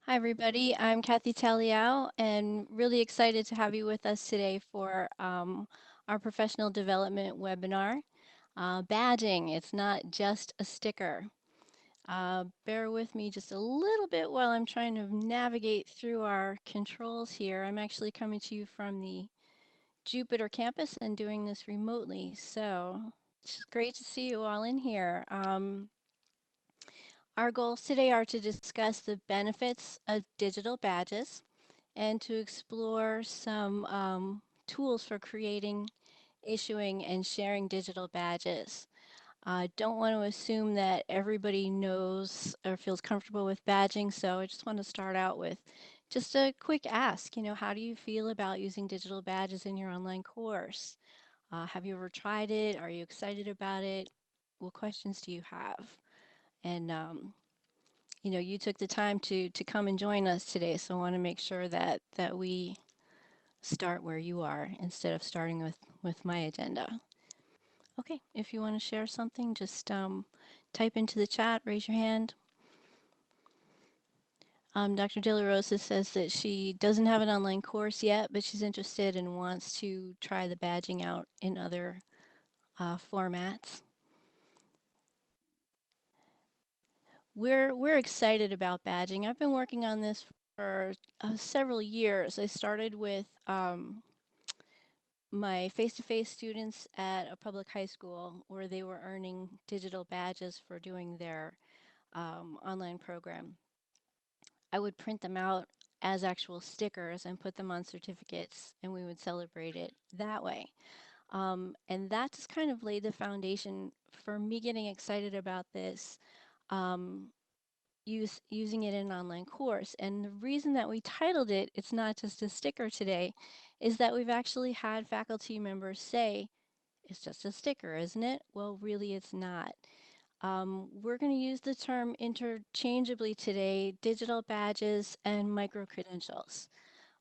Hi, everybody. I'm Kathy Taliau, and really excited to have you with us today for our professional development webinar. Badging, it's not just a sticker. Bear with me just a little bit while I'm trying to navigate through our controls here. I'm actually coming to you from the Jupiter campus and doing this remotely, so it's great to see you all in here. Our goals today are to discuss the benefits of digital badges and to explore some tools for creating, issuing, and sharing digital badges. I don't want to assume that everybody knows or feels comfortable with badging, so I just want to start out with just a quick ask. How do you feel about using digital badges in your online course? Have you ever tried it? Are you excited about it? What questions do you have? And you took the time to come and join us today, so I want to make sure that we start where you are instead of starting with my agenda. Okay, if you want to share something, just type into the chat, raise your hand. Dr. De La Rosa says that she doesn't have an online course yet, but she's interested and wants to try the badging out in other formats. We're excited about badging. I've been working on this for several years. I started with my face-to-face students at a public high school where they were earning digital badges for doing their online program. I would print them out as actual stickers and put them on certificates, and we would celebrate it that way. And that just kind of laid the foundation for me getting excited about this, um, using it in an online course. And the reason that we titled it, It's Not Just a Sticker Today, is that we've actually had faculty members say, it's just a sticker, isn't it? Well, really, it's not. We're going to use the term interchangeably today, digital badges and micro-credentials.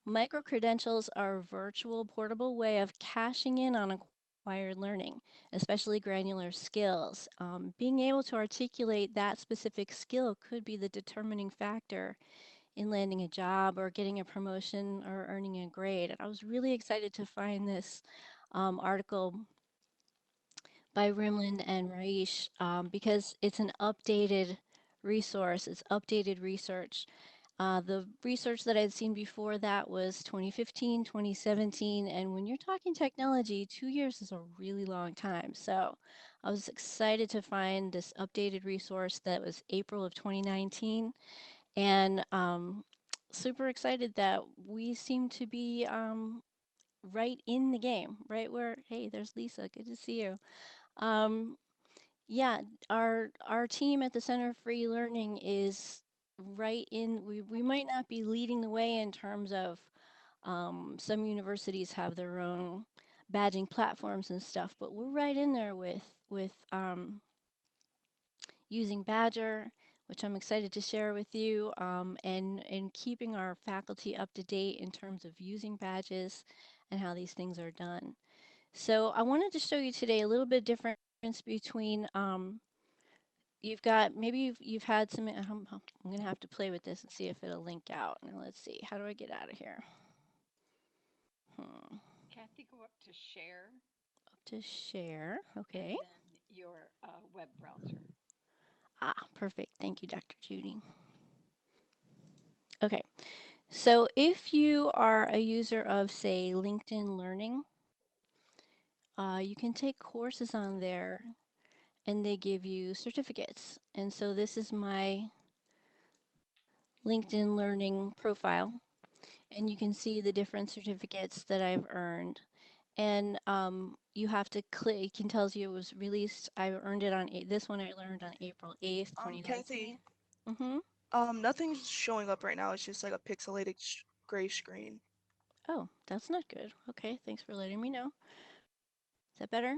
Micro-credentials are a virtual portable way of cashing in on acquired learning, especially granular skills. Being able to articulate that specific skill could be the determining factor in landing a job or getting a promotion or earning a grade. And I was really excited to find this article by Rimland and Raish because it's an updated resource. It's updated research. The research that I'd seen before that was 2015, 2017, and when you're talking technology, 2 years is a really long time. So I was excited to find this updated resource that was April of 2019, and super excited that we seem to be right in the game, right where, hey, there's Lisa, good to see you. Um, yeah, our team at the Center for E-Learning is right in, we might not be leading the way in terms of some universities have their own badging platforms and stuff, but we're right in there with using Badger, which I'm excited to share with you, and keeping our faculty up to date in terms of using badges and how these things are done. So I wanted to show you today a little bit difference between you've got, maybe you've had some, I'm gonna have to play with this and see if it'll link out. Now let's see, how do I get out of here? Hmm. Kathy, go up to share Up to share, and okay. then your web browser. Ah, perfect, thank you, Dr. Judy. Okay, so if you are a user of, say, LinkedIn Learning, you can take courses on there and they give you certificates. And so this is my LinkedIn Learning profile. And you can see the different certificates that I've earned. And you have to click, it can tells you it was released. I earned it on, this one I learned on April 8th, Kathy, 2019. Mm-hmm. nothing's showing up right now. It's just like a pixelated gray screen. Oh, that's not good. Okay, thanks for letting me know. Is that better?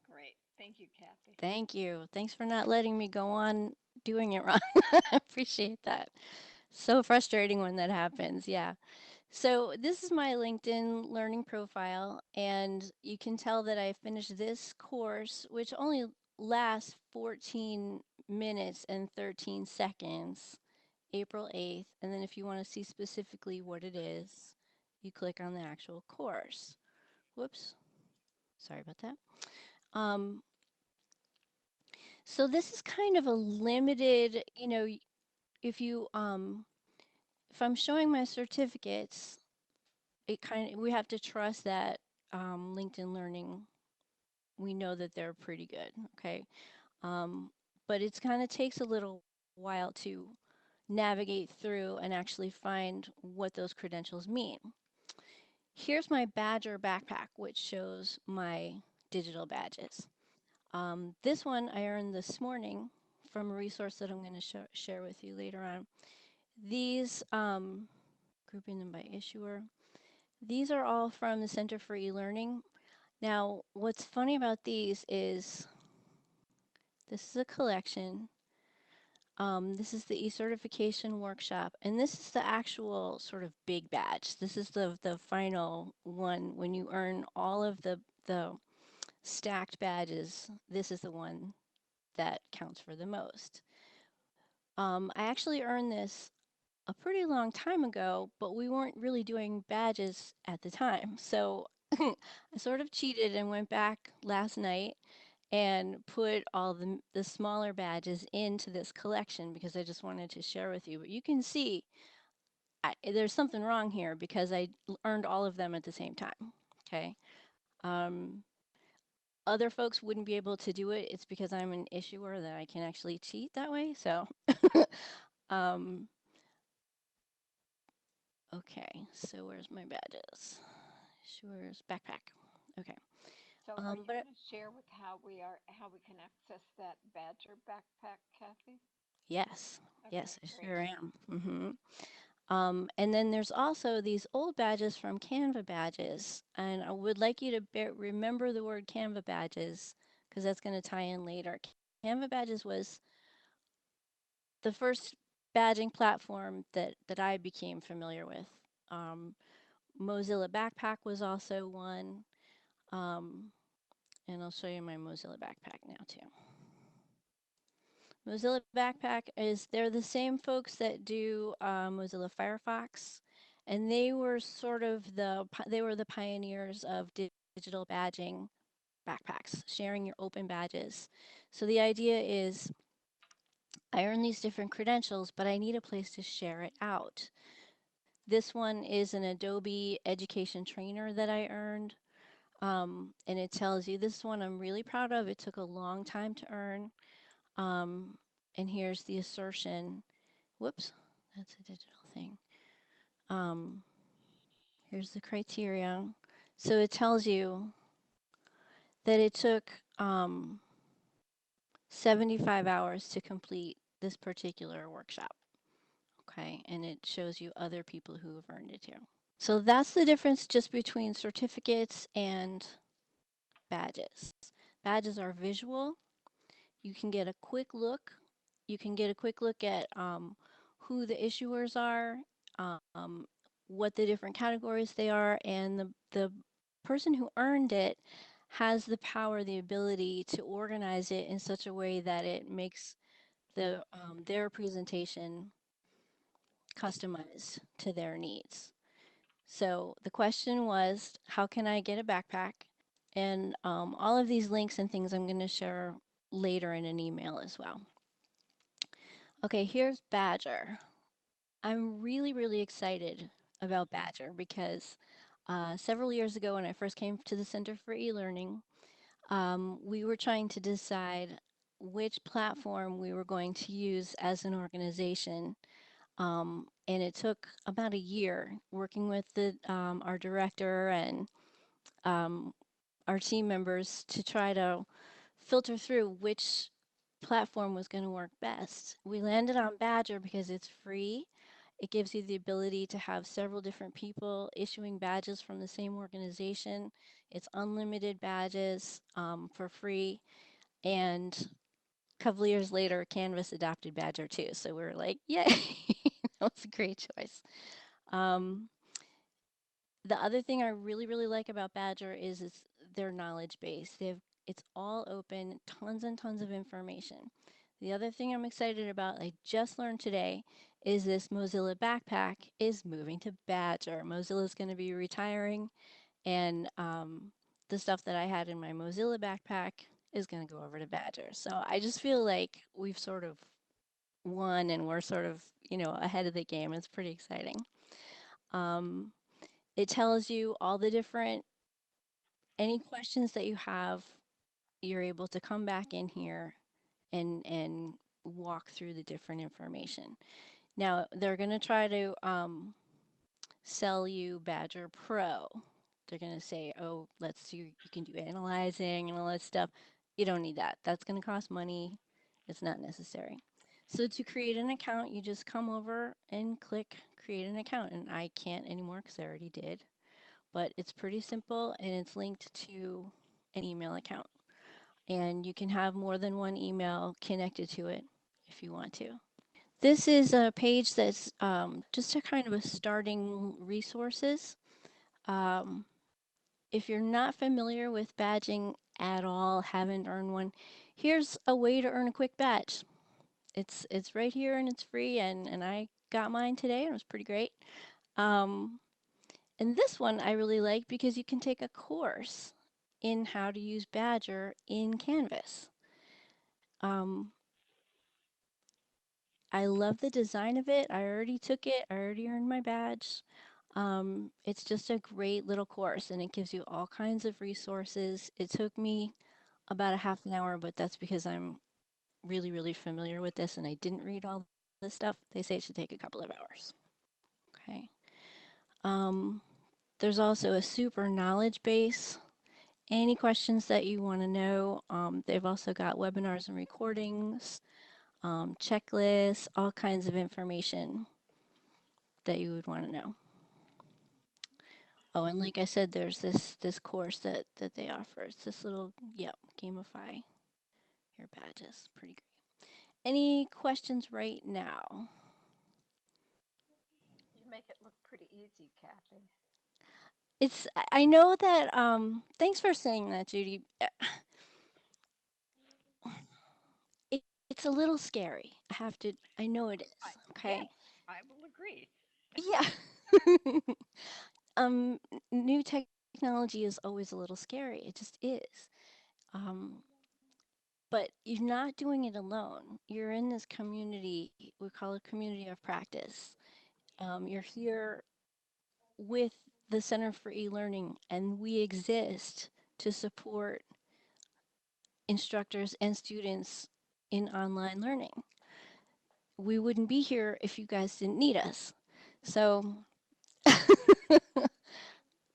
Great. Thank you, Kathy. Thank you. Thanks for not letting me go on doing it wrong. I appreciate that. So frustrating when that happens. Yeah. So this is my LinkedIn learning profile, and you can tell that I finished this course, which only lasts 14 minutes and 13 seconds, April 8th. And then if you want to see specifically what it is, you click on the actual course. Whoops, sorry about that. Um, so this is kind of a limited, if you if I'm showing my certificates, we have to trust that LinkedIn Learning, we know that they're pretty good, okay? Um, but it's kind of takes a little while to navigate through and actually find what those credentials mean. Here's my Badger backpack, which shows my digital badges. This one I earned this morning from a resource that I'm going to share with you later on. These, grouping them by issuer, these are all from the Center for E-Learning. Now, what's funny about these is this is a collection. This is the e-certification workshop, and this is the actual sort of big badge. This is the final one when you earn all of the stacked badges. This is the one that counts for the most. I actually earned this a pretty long time ago, but we weren't really doing badges at the time. So I sort of cheated and went back last night and put all the smaller badges into this collection because I just wanted to share with you. But you can see there's something wrong here because I earned all of them at the same time. Okay. Um, Other folks wouldn't be able to do it. It's because I'm an issuer that I can actually cheat that way. So, um, okay. So where's my badges? Issuers backpack. Okay. So are you But going to share with how we can access that Badger backpack, Kathy? yes, Okay, yes, I great. sure am. And then there's also these old badges from Canva badges. And I would like you to remember the word Canva badges because that's going to tie in later. Canva badges was the first badging platform that I became familiar with. Um, Mozilla Backpack was also one. Um, and I'll show you my Mozilla Backpack now too. Mozilla Backpack is, they're the same folks that do Mozilla Firefox, and they were sort of they were the pioneers of digital badging backpacks, sharing your open badges. So the idea is I earn these different credentials, but I need a place to share it out. This one is an Adobe Education Trainer that I earned. And it tells you this one I'm really proud of. It took a long time to earn. Um, and here's the assertion. Whoops, that's a digital thing. Um, Here's the criteria. So it tells you that it took 75 hours to complete this particular workshop. Okay, and it shows you other people who have earned it too. So that's the difference just between certificates and badges. Badges are visual. You can get a quick look. You can get a quick look at who the issuers are, um, what the different categories they are, and the person who earned it has the power, the ability to organize it in such a way that it makes their presentation customized to their needs. So the question was, how can I get a backpack? And all of these links and things I'm going to share later in an email as well. Okay, here's Badger. I'm really, really excited about Badger because several years ago when I first came to the Center for E-Learning, we were trying to decide which platform we were going to use as an organization. And it took about a year working with our director and um, our team members to try to filter through which platform was going to work best. We landed on Badger because it's free. It gives you the ability to have several different people issuing badges from the same organization. It's unlimited badges for free. And a couple of years later, Canvas adopted Badger too. So we were like, yay, that was a great choice. Um, the other thing I really, really like about Badger is their knowledge base. It's all open, tons and tons of information. The other thing I'm excited about, I just learned today, is this Mozilla backpack is moving to Badger. Mozilla is going to be retiring, and the stuff that I had in my Mozilla backpack is going to go over to Badger. So I just feel like we've sort of won and we're sort of, ahead of the game. It's pretty exciting. Um, it tells you all the different, any questions that you have, you're able to come back in here and walk through the different information. Now, they're going to try to sell you Badger Pro. They're going to say, oh, let's do, you can do analyzing and all that stuff. You don't need that. That's going to cost money. It's not necessary. So to create an account, you just come over and click create an account. And I can't anymore because I already did. But it's pretty simple and it's linked to an email account. And you can have more than one email connected to it if you want to. This is a page that's just a kind of a starting resources. Um, if you're not familiar with badging at all, haven't earned one, here's a way to earn a quick badge. It's right here and it's free, and I got mine today and it was pretty great. Um, and this one I really like because you can take a course in how to use Badger in Canvas. Um, I love the design of it. I already took it. I already earned my badge. It's just a great little course and it gives you all kinds of resources. It took me about a half an hour, but that's because I'm really, really familiar with this and I didn't read all this stuff. They say it should take a couple of hours. Okay. Um, there's also a super knowledge base. Any questions that you want to know, they've also got webinars and recordings, checklists, all kinds of information that you would want to know. Oh, and like I said, there's this course that they offer. It's this little, yep, gamify your badges. Pretty great. Any questions right now? You make it look pretty easy, Kathy. I know that thanks for saying that, Judy. It's a little scary. I know it is, Yes, okay? I will agree. Yeah. um New technology is always a little scary. It just is. Um but you're not doing it alone. You're in this community, we call it community of practice. You're here with the Center for E-Learning, and we exist to support instructors and students in online learning. We wouldn't be here if you guys didn't need us. So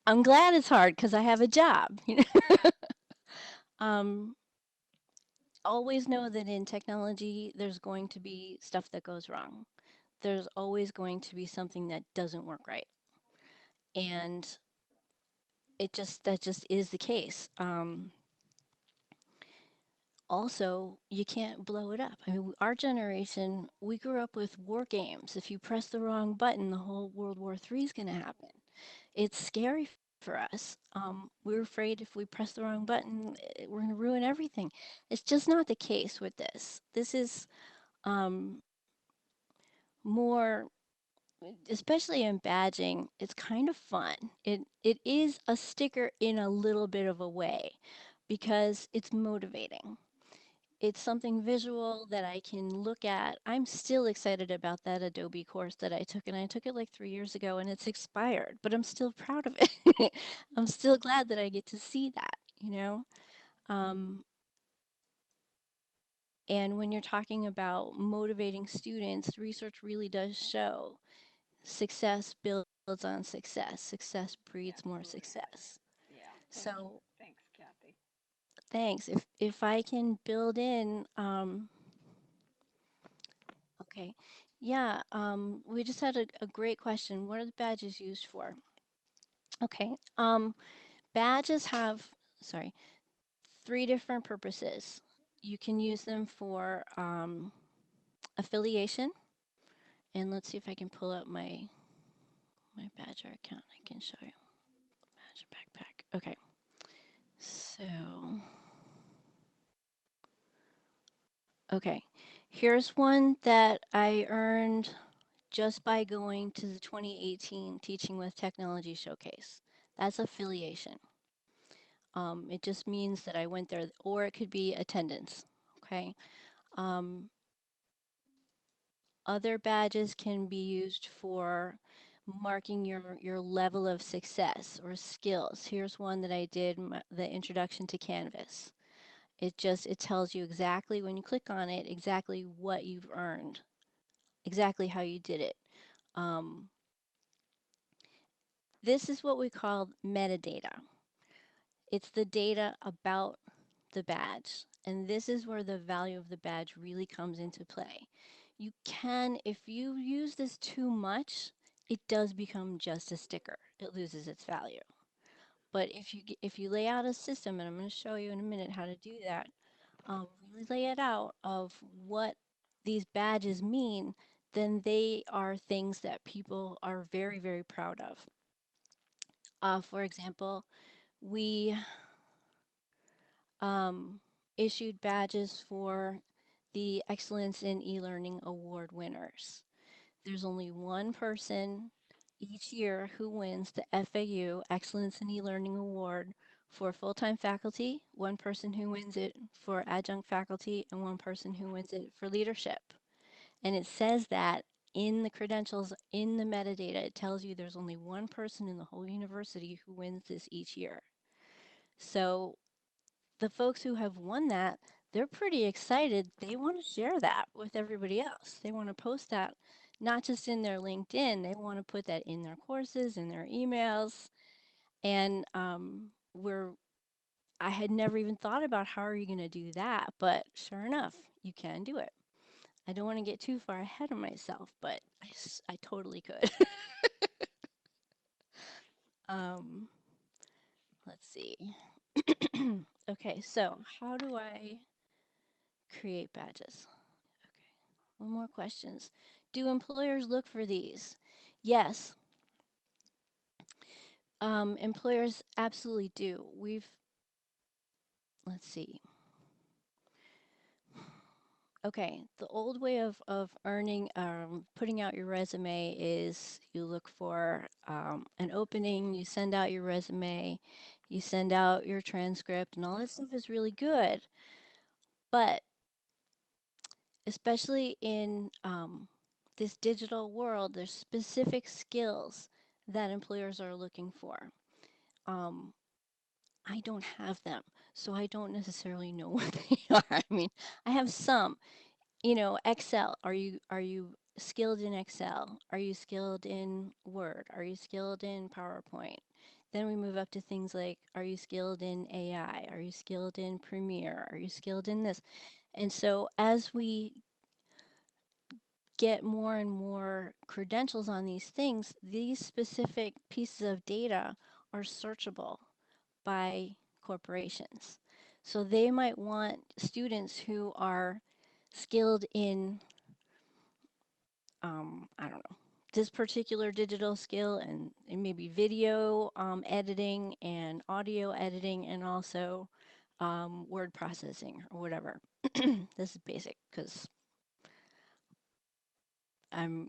I'm glad it's hard because I have a job. um, always know that in technology, there's going to be stuff that goes wrong. There's always going to be something that doesn't work right. And that just is the case. Also, you can't blow it up. I mean, our generation, we grew up with war games. If you press the wrong button, the whole World War III is going to happen. It's scary for us. We're afraid if we press the wrong button, we're going to ruin everything. It's just not the case with this. This is um, more, especially in badging, it's kind of fun. It is a sticker in a little bit of a way because it's motivating. It's something visual that I can look at. I'm still excited about that Adobe course that I took, and I took it like 3 years ago and it's expired, but I'm still proud of it. I'm still glad that I get to see that, you know? Um, and when you're talking about motivating students, research really does show success builds on success. Success breeds more Absolutely right. success. Yeah, So thanks, Kathy. thanks. If I can build in okay. Yeah, we just had a great question. What are the badges used for? Okay. Badges have, sorry, three different purposes. You can use them for affiliation. And let's see if I can pull up my Badger account. I can show you. Badger backpack. Okay. So, okay. Here's one that I earned just by going to the 2018 Teaching with Technology Showcase. That's affiliation. It just means that I went there, or it could be attendance. Okay. Um, Other badges can be used for marking your level of success or skills. Here's one that I did, the introduction to Canvas. It tells you exactly when you click on it, exactly what you've earned, exactly how you did it. Um, this is what we call metadata. It's the data about the badge. And this is where the value of the badge really comes into play. You can, if you use this too much, it does become just a sticker. It loses its value. But if you lay out a system, and I'm going to show you in a minute how to do that, really lay it out of what these badges mean, then they are things that people are very, very proud of. For example, we um, issued badges for the Excellence in E-Learning Award winners. There's only one person each year who wins the FAU Excellence in E-Learning Award for full-time faculty, one person who wins it for adjunct faculty, and one person who wins it for leadership. And it says that in the credentials, in the metadata, it tells you there's only one person in the whole university who wins this each year. So the folks who have won that, they're pretty excited. They want to share that with everybody else. They want to post that not just in their LinkedIn, they want to put that in their courses, in their emails. And I had never even thought about how are you going to do that, but sure enough, you can do it. I don't want to get too far ahead of myself, but I totally could. um, let's see. Okay, so how do I create badges? Okay. One more questions. Do employers look for these? Yes, employers absolutely do. Let's see. Okay, the old way of earning, putting out your resume is you look for an opening, you send out your resume, you send out your transcript, and all that stuff is really good. But especially in this digital world, there's specific skills that employers are looking for. Um, I don't have them, so I don't necessarily know what they are. I mean, I have some, Excel. Are you skilled in Excel? Are you skilled in Word? Are you skilled in PowerPoint? Then we move up to things like, are you skilled in AI? Are you skilled in Premiere? Are you skilled in this? And so as we get more and more credentials on these things, these specific pieces of data are searchable by corporations. So they might want students who are skilled in, I don't know, this particular digital skill and maybe video editing and audio editing and also word processing or whatever. This is basic because I'm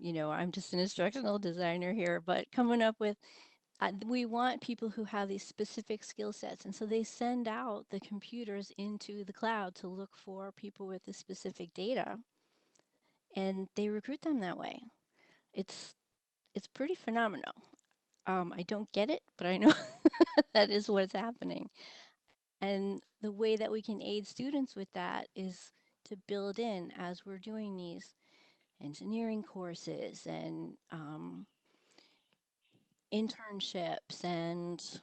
just an instructional designer here, but coming up with we want people who have these specific skill sets. And so they send out the computers into the cloud to look for people with the specific data and they recruit them that way. It's it's pretty phenomenal. I don't get it, but I know that is what's happening. And the way that we can aid students with that is to build in as we're doing these engineering courses and internships and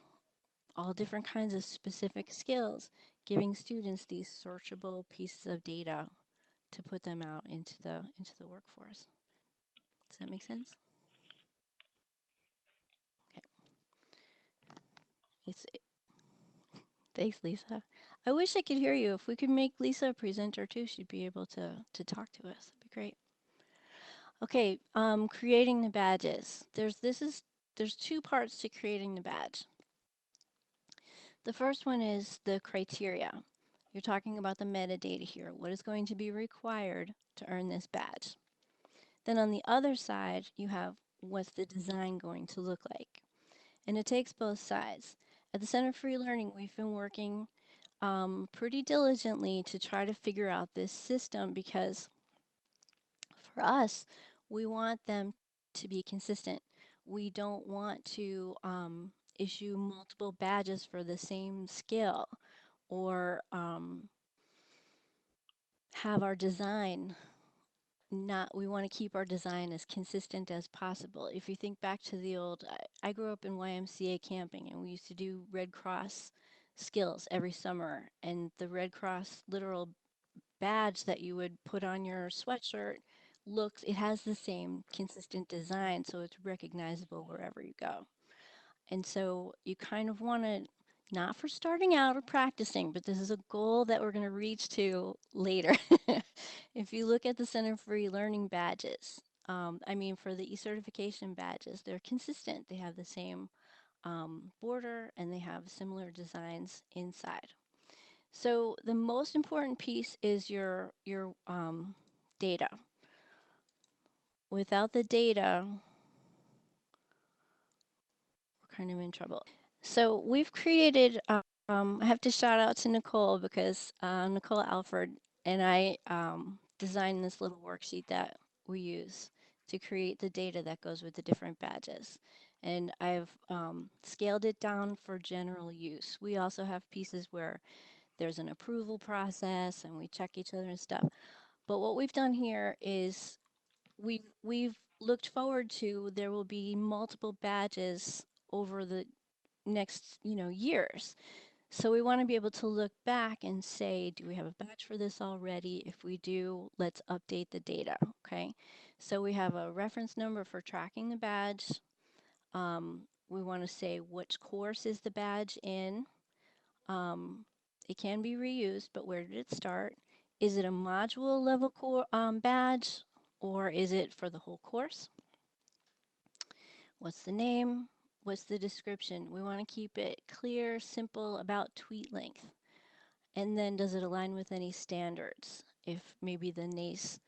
all different kinds of specific skills, giving students these searchable pieces of data to put them out into the workforce. Does that make sense? Okay. It's Thanks, Lisa. I wish I could hear you. If we could make Lisa a presenter too, she'd be able to talk to us. That'd be great. Okay, creating the badges. There's two parts to creating the badge. The first one is the criteria. You're talking about the metadata here. What is going to be required to earn this badge? Then on the other side, you have what's the design going to look like? And it takes both sides. At the Center for Learning, we've been working pretty diligently to try to figure out this system because for us, we want them to be consistent. We don't want to issue multiple badges for the same skill or have our design not, we want to keep our design as consistent as possible. If you think back to the old, I grew up in YMCA camping and we used to do Red Cross skills every summer. And the Red Cross literal badge that you would put on your sweatshirt looks, it has the same consistent design, so it's recognizable wherever you go. And so you kind of want to, not for starting out or practicing, but this is a goal that we're going to reach to later. If you look at the Center for E-Learning badges, I mean, for the e-certification badges, they're consistent. They have the same border and they have similar designs inside. So the most important piece is your data. Without the data, we're kind of in trouble. So we've created, I have to shout out to Nicole because Nicole Alford and I designed this little worksheet that we use to create the data that goes with the different badges. And I've scaled it down for general use. We also have pieces where there's an approval process and we check each other and stuff. But what we've done here is we've looked forward to there will be multiple badges over the next, years. So we want to be able to look back and say, do we have a batch for this already? If we do, let's update the data, okay? So we have a reference number for tracking the badge. We want to say which course is the badge in. Um, it can be reused, but where did it start? Is it a module level badge or is it for the whole course? What's the name? What's the description? We want to keep it clear, simple, about tweet length. And then does it align with any standards? If maybe the NACE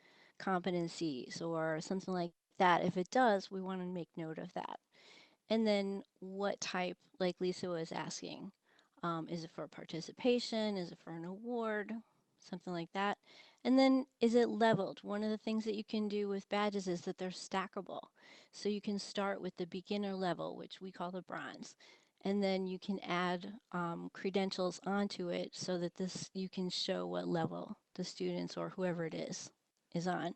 competencies or something like that, if it does, we want to make note of that. And then what type, like Lisa was asking, is it for participation? Is it for an award? Something like that. And then is it leveled? One of the things that you can do with badges is that they're stackable. So you can start with the beginner level, which we call the bronze. And then you can add credentials onto it so that this you can show what level the students or whoever it is on.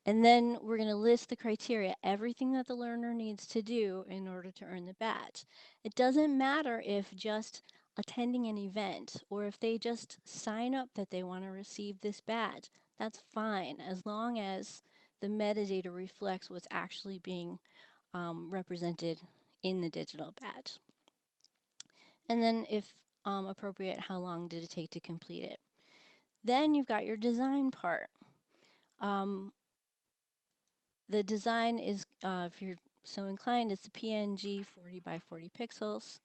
And then we're going to list the criteria, everything that the learner needs to do in order to earn the badge. It doesn't matter if just attending an event or if they just sign up that they want to receive this badge. That's fine as long as the metadata reflects what's actually being represented in the digital badge. And then if appropriate, how long did it take to complete it? Then you've got your design part. Um, The design is, if you're so inclined, it's a PNG 40 by 40 pixels.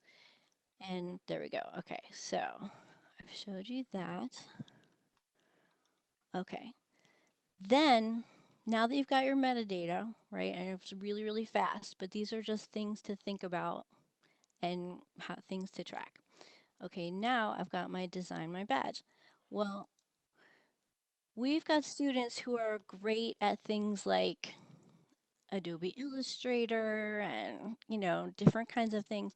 And there we go. Okay, so I've showed you that. Okay. Then, now that you've got your metadata, right, and it's really, really fast, but these are just things to think about and how, things to track. Okay, now I've got my design, my badge. Well, we've got students who are great at things like Adobe Illustrator and, different kinds of things.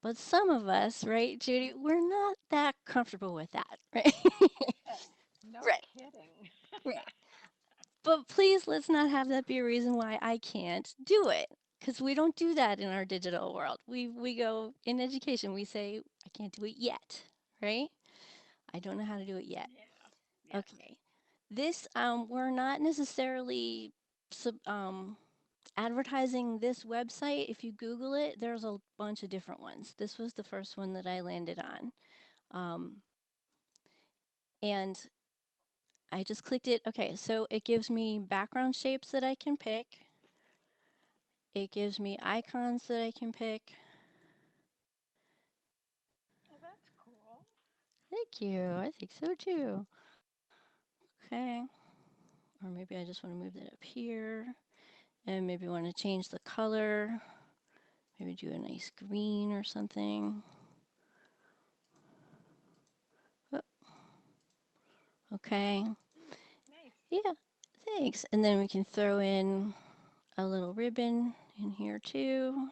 But some of us, right, Judy, we're not that comfortable with that, right? No Right, kidding. right. But please let's not have that be a reason why I can't do it. Because we don't do that in our digital world. We go in education, we say, I can't do it yet, right? I don't know how to do it yet. Yeah. Yes. Okay. This we're not necessarily advertising this website. If you Google it, there's a bunch of different ones. This was the first one that I landed on. And I just clicked it. Okay, so it gives me background shapes that I can pick. It gives me icons that I can pick. Oh, that's cool. Thank you. I think so too. Okay. Or maybe I just want to move that up here and maybe want to change the color. Maybe do a nice green or something. Oh, okay. Nice. Yeah. Thanks. And then we can throw in a little ribbon in here too.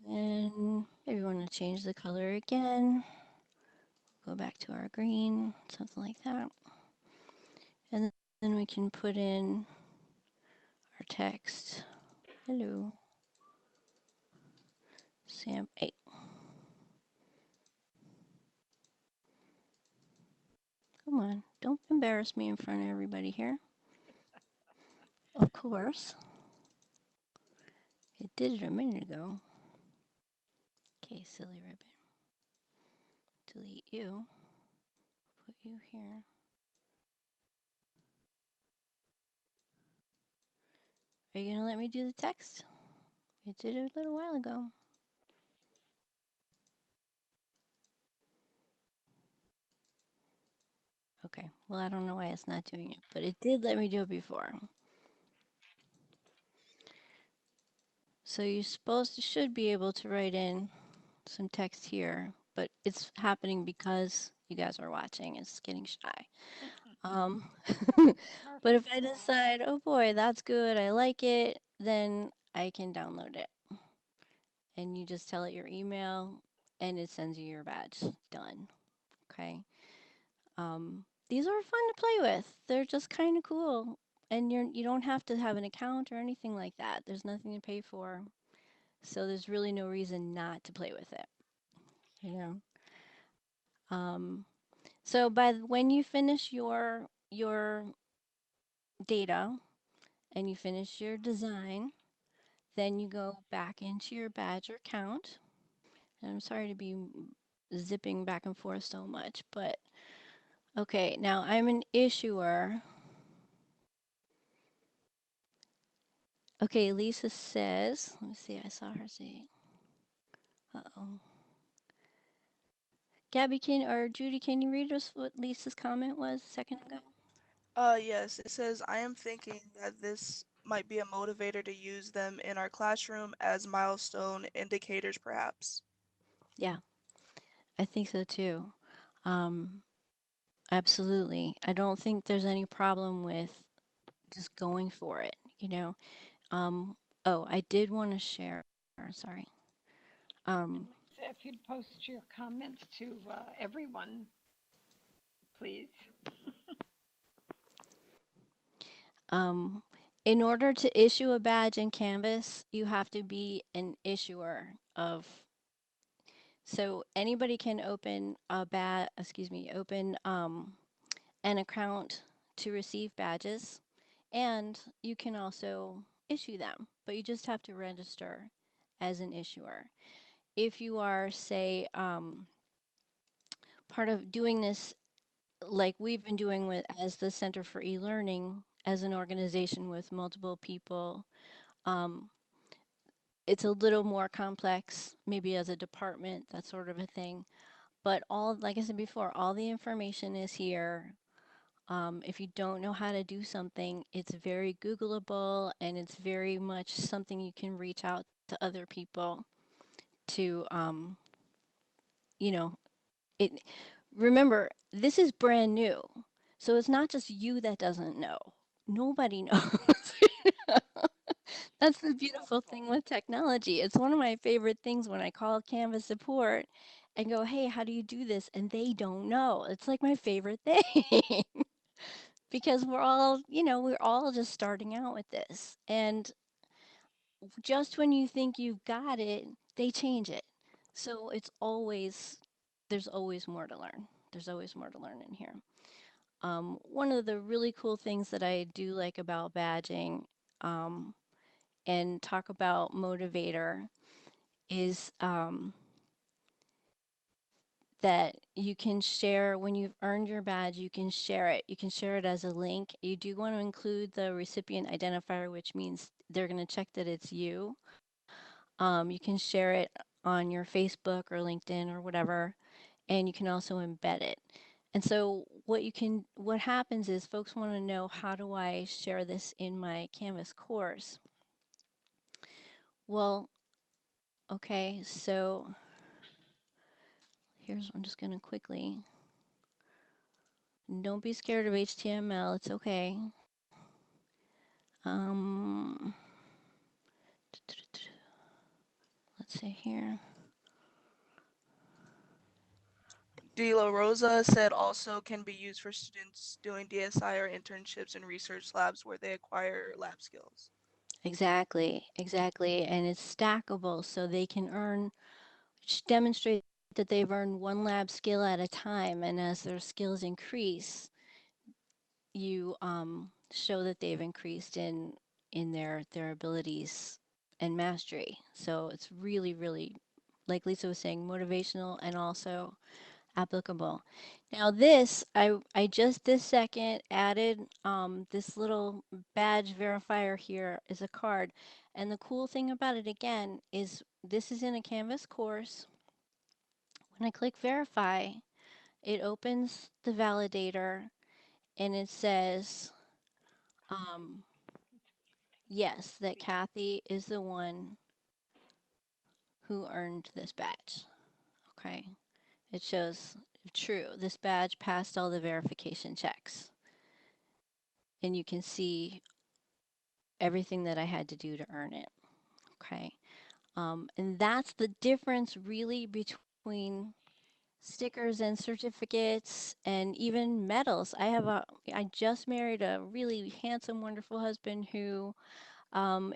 And maybe we want to change the color again. Go back to our green, something like that. And then we can put in our text. Hello, Sam. Hey, come on. Don't embarrass me in front of everybody here. Of course. It did it a minute ago. Okay, silly ribbon. Delete you. Put you here. Are you going to let me do the text? It did it a little while ago. Okay, well, I don't know why it's not doing it, but it did let me do it before. So you supposed to should be able to write in some text here, but it's happening because you guys are watching. It's getting shy. Um, but if Perfect, I Val. decide, oh boy, that's good, I like it, then I can download it. And you just tell it your email and it sends you your badge. Done. Okay. These are fun to play with. They're just kind of cool. And you don't have to have an account or anything like that. There's nothing to pay for. So there's really no reason not to play with it, you know. Um, so when you finish your data and you finish your design, then you go back into your Badger account. And I'm sorry to be zipping back and forth so much, but okay, now I'm an issuer. Okay, Lisa says, let me see, I saw her say, uh-oh. Gabby, or Judy, can you read us what Lisa's comment was a second ago? Yes, it says, I am thinking that this might be a motivator to use them in our classroom as milestone indicators, perhaps. Yeah, I think so too. Um, absolutely. I don't think there's any problem with just going for it, you know. Um, oh, I did want to share, sorry. Um, And Lisa, if you'd post your comments to everyone, please. um, in order to issue a badge in Canvas, you have to be an issuer of, so anybody can open open an account to receive badges, and you can also issue them, but you just have to register as an issuer. If you are, say, part of doing this like we've been doing with as the Center for E-Learning as an organization with multiple people, um, it's a little more complex, maybe as a department, that sort of a thing. But all, like I said before, all the information is here. If you don't know how to do something, it's very Googleable and it's very much something you can reach out to other people to, you know, it. Remember, this is brand new. So it's not just you that doesn't know. Nobody knows. That's the That's beautiful helpful. thing with technology. It's one of my favorite things when I call Canvas support and go, hey, how do you do this? And they don't know. It's like my favorite thing because we're all just starting out with this. And just when you think you've got it, they change it. So there's always more to learn. There's always more to learn in here. One of the really cool things that I do like about badging um, and talk about motivator is that you can share when you've earned your badge, you can share it. You can share it as a link. You do want to include the recipient identifier, which means they're going to check that it's you. You can share it on your Facebook or LinkedIn or whatever, and you can also embed it. And so what happens is folks want to know, how do I share this in my Canvas course? Well, okay, so I'm just going to quickly, don't be scared of HTML. It's okay. Um, let's see here. De La Rosa said also can be used for students doing DSI or internships in research labs where they acquire lab skills. Exactly, exactly. And it's stackable so they can demonstrate that they've earned one lab skill at a time. And as their skills increase, you show that they've increased in their abilities and mastery. So it's really, really, like Lisa was saying, motivational and also applicable. Now this, I just this second added this little badge verifier here is a card. And the cool thing about it again is this is in a Canvas course. When I click verify, it opens the validator and it says, um, yes, that Kathy is the one who earned this badge. Okay. It shows true. This badge passed all the verification checks. And you can see everything that I had to do to earn it. Okay. And that's the difference really between stickers and certificates and even medals. I just married a really handsome, wonderful husband who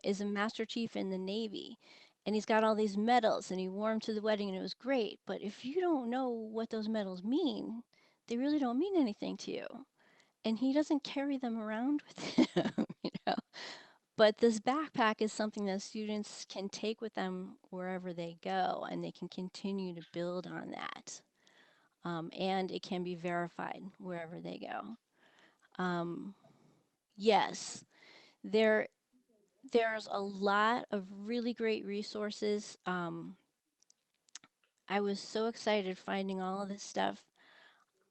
is a master chief in the Navy. And he's got all these medals and he wore them to the wedding and it was great. But if you don't know what those medals mean, they really don't mean anything to you. And he doesn't carry them around with him, you know. But this backpack is something that students can take with them wherever they go, and they can continue to build on that. And it can be verified wherever they go. Um, yes, there there's a lot of really great resources. I was so excited finding all of this stuff,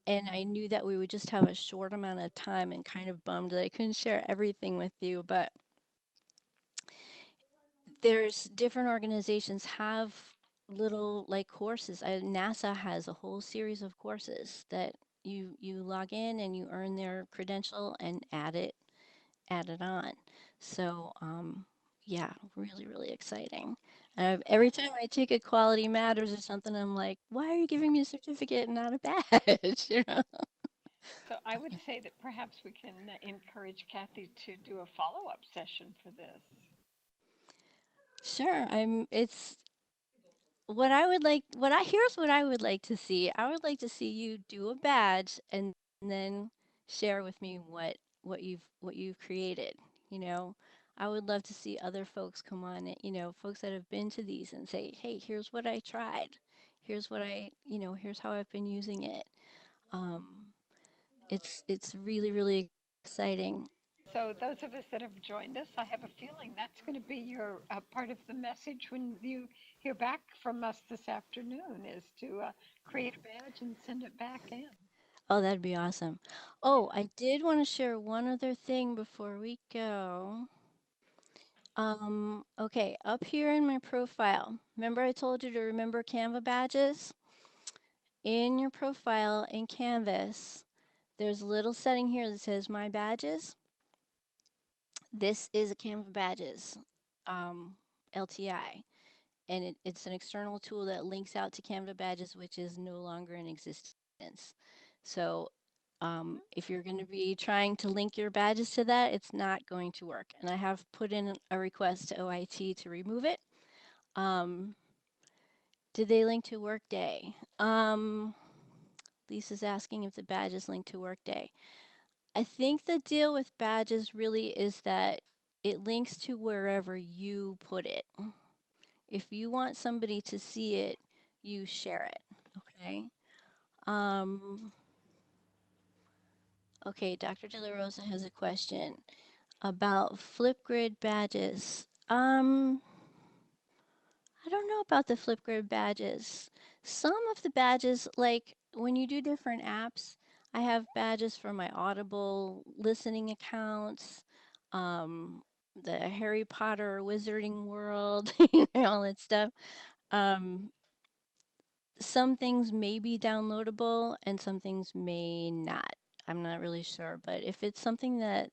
and I knew that we would just have a short amount of time, and kind of bummed that I couldn't share everything with you, but there's different organizations have little like courses. NASA has a whole series of courses that you log in and you earn their credential and add it on. So yeah, really really exciting. Every time I take a Quality Matters or something, I'm like, why are you giving me a certificate and not a badge? You know? So I would say that perhaps we can encourage Kathy to do a follow-up session for this. Sure. It's what I would like, here's what I would like to see. I would like to see you do a badge and then share with me what you've created. You know, I would love to see other folks come on it, folks that have been to these and say, hey, here's what I tried. Here's what here's how I've been using it. Um, it's really, really exciting. So those of us that have joined us, I have a feeling that's going to be your part of the message when you hear back from us this afternoon is to create a badge and send it back in. Oh, that'd be awesome. Yeah. Oh, I did want to share one other thing before we go. Okay, up here in my profile, remember I told you to remember Canva badges? In your profile in Canvas, there's a little setting here that says My Badges. This is a Canva Badges um, LTI, and it's an external tool that links out to Canva Badges, which is no longer in existence. So if you're going to be trying to link your badges to that, it's not going to work. And I have put in a request to OIT to remove it. Um, did they link to Workday? Lisa's asking if the badge is linked to Workday. I think the deal with badges really is that it links to wherever you put it. If you want somebody to see it, you share it. Okay. Um, okay, Dr. De La Rosa has a question about Flipgrid badges. I don't know about the Flipgrid badges. Some of the badges, like when you do different apps, I have badges for my Audible listening accounts, um, the Harry Potter Wizarding World, all that stuff. Um, some things may be downloadable and some things may not. I'm not really sure, but if it's something that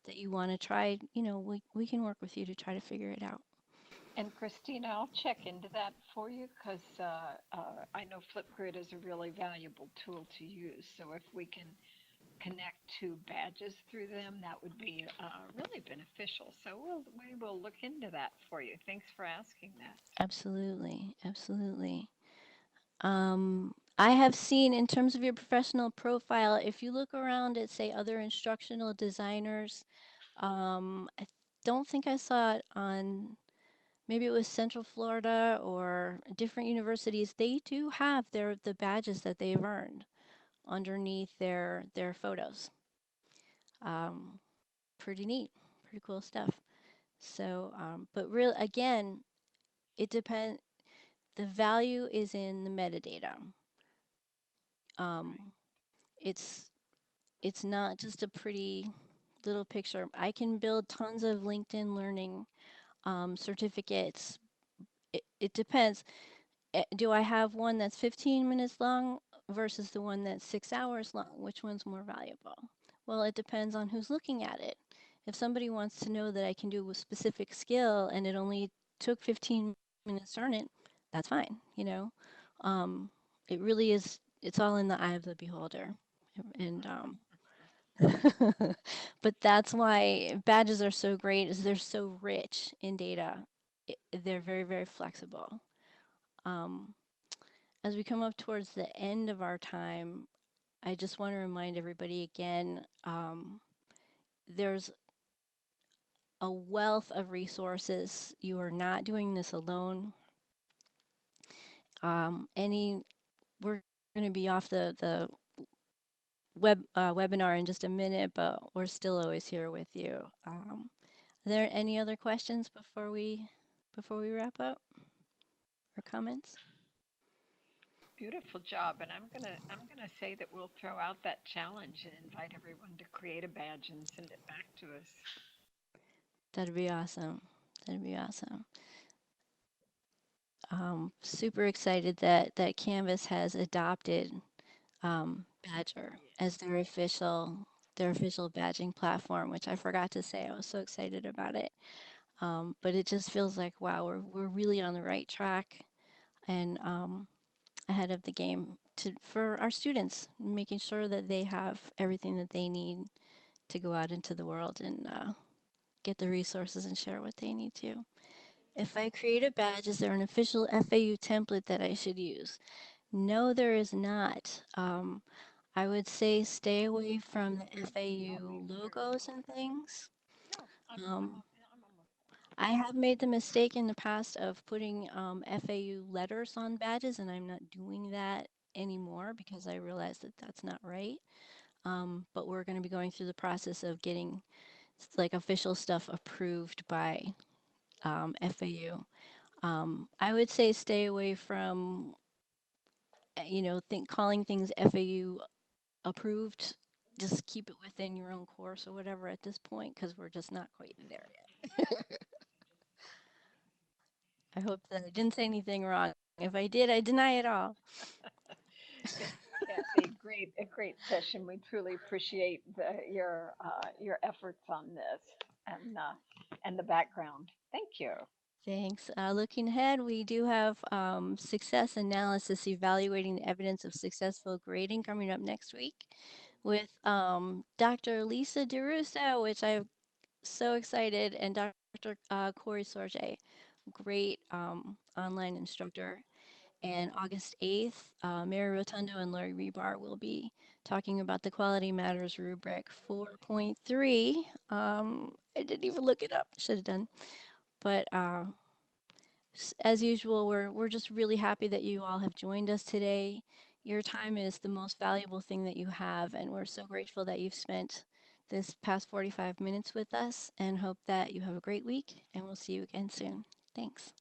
you want to try, we can work with you to try to figure it out. And Christina, I'll check into that for you because I know Flipgrid is a really valuable tool to use. So if we can connect to badges through them, that would be really beneficial. So we will look into that for you. Thanks for asking that. Absolutely, absolutely. I have seen in terms of your professional profile, if you look around at, say, other instructional designers, I don't think I saw it on, maybe it was Central Florida or different universities. They do have the badges that they've earned underneath their photos. Um, Pretty neat, pretty cool stuff. So, but real again, it depends. The value is in the metadata. Um, Right. it's it's not just a pretty little picture. I can build tons of LinkedIn learning certificates. It depends. Do I have one that's 15 minutes long versus the one that's 6 hours long? Which one's more valuable? Well, it depends on who's looking at it. If somebody wants to know that I can do a specific skill and it only took 15 minutes to learn it, that's fine. Um, it really is, it's all in the eye of the beholder. And but that's why badges are so great is they're so rich in data. They're very, very flexible. Um, as we come up towards the end of our time, I just want to remind everybody again, there's a wealth of resources. You are not doing this alone. Any We're going to be off the webinar in just a minute, but we're still always here with you. Are there any other questions before we wrap up or comments? Beautiful job. And I'm gonna say that we'll throw out that challenge and invite everyone to create a badge and send it back to us. That'd be awesome. That'd be awesome. Super excited that Canvas has adopted Badger as Yes. their official badging platform, which I forgot to say. I was so excited about it. But it just feels like wow, we're really on the right track and ahead of the game for our students, making sure that they have everything that they need to go out into the world and get the resources and share what they need to. If I create a badge, is there an official FAU template that I should use? No, there is not. I would say stay away from the I'll be FAU very logos and careful. things. No, Um, I'm almost. I have made the mistake in the past of putting FAU letters on badges, and I'm not doing that anymore because I realized that that's not right. But we're going to be going through the process of getting like official stuff approved by FAU. I would say stay away from, think calling things FAU approved. Just keep it within your own course or whatever at this point because we're just not quite there yet. I hope that I didn't say anything wrong. If I did, I deny it all. Kathy, a great session. We truly appreciate your efforts on this and the background. Thank you. Thanks. Looking ahead, we do have success analysis evaluating the evidence of successful grading coming up next week with Dr. Lisa DeRusso, which I'm so excited, and Dr. Corey Sorge, great online instructor. And August 8th, Mary Rotundo and Lori Rebar will be talking about the Quality Matters rubric 4.3. I didn't even look it up, should have done. But as usual, we're just really happy that you all have joined us today. Your time is the most valuable thing that you have, and we're so grateful that you've spent this past 45 minutes with us and hope that you have a great week, and we'll see you again soon. Thanks.